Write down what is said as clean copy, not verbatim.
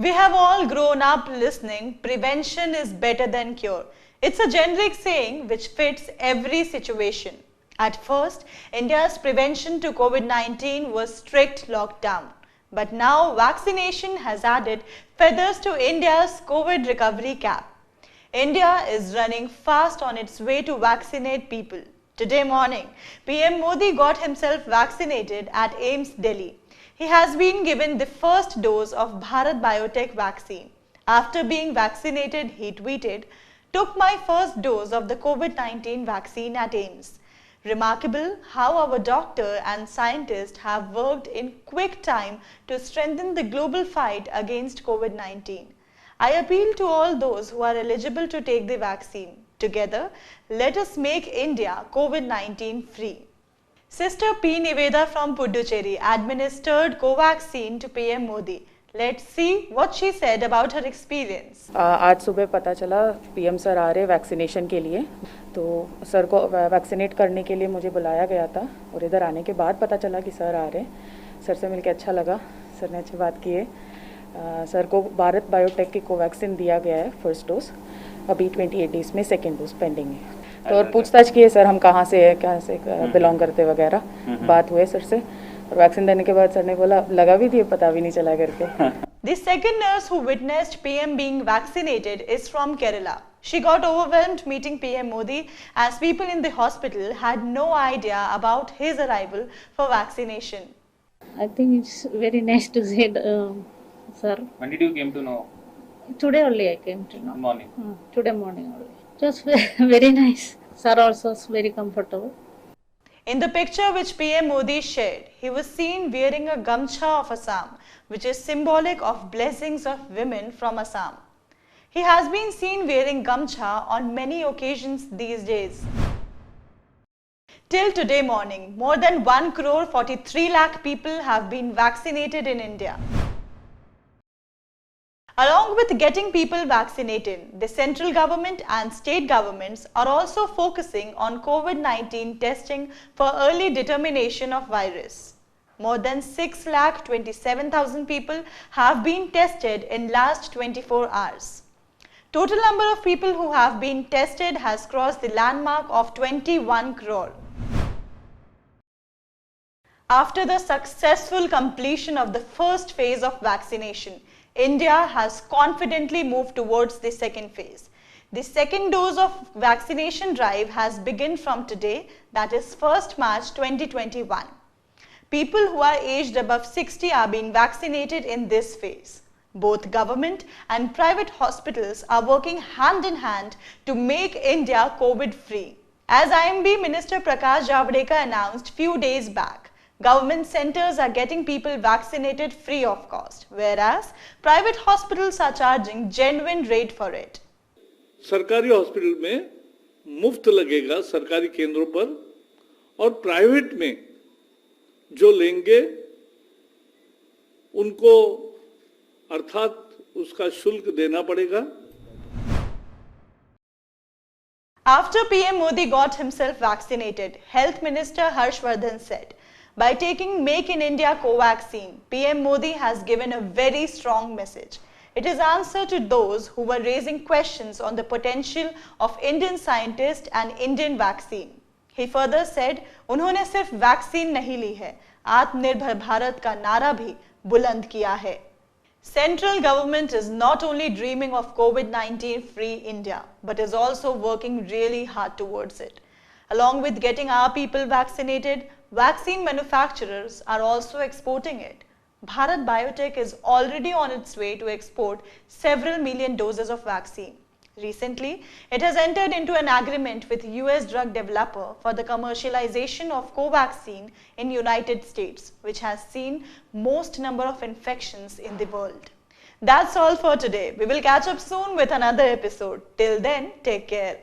We have all grown up listening, prevention is better than cure. It's a generic saying which fits every situation. At first, India's prevention to COVID-19 was strict lockdown. But now vaccination has added feathers to India's COVID recovery cap. India is running fast on its way to vaccinate people. Today morning, PM Modi got himself vaccinated at AIIMS Delhi. He has been given the first dose of Bharat Biotech vaccine. After being vaccinated, he tweeted, "Took my first dose of the COVID-19 vaccine at AIIMS. Remarkable how our doctor and scientists have worked in quick time to strengthen the global fight against COVID-19. I appeal to all those who are eligible to take the vaccine. Together, let us make India COVID-19 free." Sister P. Niveda from Puducherry administered Covaxin to PM Modi. Let's see what she said about her experience. आज सुबह पता चला PM sir आ रहे vaccination के लिए, तो sir को vaccinate करने के लिए मुझे बुलाया गया था और इधर आने के बाद पता चला कि सर आ रहे। सर से मिलकर अच्छा लगा, सर ने अच्छी बात की है। सर को भारत बायोटेक की कोवैक्सीन दिया गया है फर्स्ट डोज, अभी 28 डेज में सेकेंड डोज पेंडिंग है। तो और पूछताछ की है सर हम कहाँ से है, कहाँ से बिलोंग करते वगैरह, बात हुए सर से। और वैक्सीन देने के बाद सर ने बोला लगा भी दिए, पता भी नहीं चला करके। The second nurse who witnessed PM being vaccinated is from Kerala. She got overwhelmed meeting PM Modi as people in the hospital had no idea about his arrival for vaccination. I think it's very nice to see sir. When did you came to know? Today only I came to know. Morning. Today morning only. Just very nice. Sir also is very comfortable. In the picture which PM Modi shared, he was seen wearing a gamcha of Assam, which is symbolic of blessings of women from Assam. He has been seen wearing gamcha on many occasions these days. Till today morning, more than 1,43 lakh people have been vaccinated in India. Along with getting people vaccinated, the central government and state governments are also focusing on COVID-19 testing for early determination of virus. More than 6,27,000 people have been tested in last 24 hours. Total number of people who have been tested has crossed the landmark of 21 crore. After the successful completion of the first phase of vaccination, India has confidently moved towards the second phase. The second dose of vaccination drive has begun from today, that is 1st March 2021. People who are aged above 60 are being vaccinated in this phase. Both government and private hospitals are working hand in hand to make India COVID-free. As IMB Minister Prakash Javadekar announced few days back, government centers are getting people vaccinated free of cost, whereas private hospitals are charging genuine rate for it. सरकारी hospital में मुफ्त लगेगा सरकारी केंद्रों पर, और private में जो लेंगे उनको अर्थात उसका शुल्क देना पड़ेगा। After PM Modi got himself vaccinated, Health Minister Harshvardhan said, "By taking Make in India Covaxin, PM Modi has given a very strong message. It is answer to those who were raising questions on the potential of Indian scientists and Indian vaccine." He further said, "उन्होंने सिर्फ vaccine नहीं ली है, आत्मनिर्भर भारत का नारा भी बुलंद किया है." Central government is not only dreaming of COVID-19 free India, but is also working really hard towards it. Along with getting our people vaccinated, vaccine manufacturers are also exporting it. Bharat Biotech is already on its way to export several million doses of vaccine. Recently, it has entered into an agreement with US drug developer for the commercialization of Covaxin in United States, which has seen most number of infections in the world. That's all for today. We will catch up soon with another episode. Till then, take care.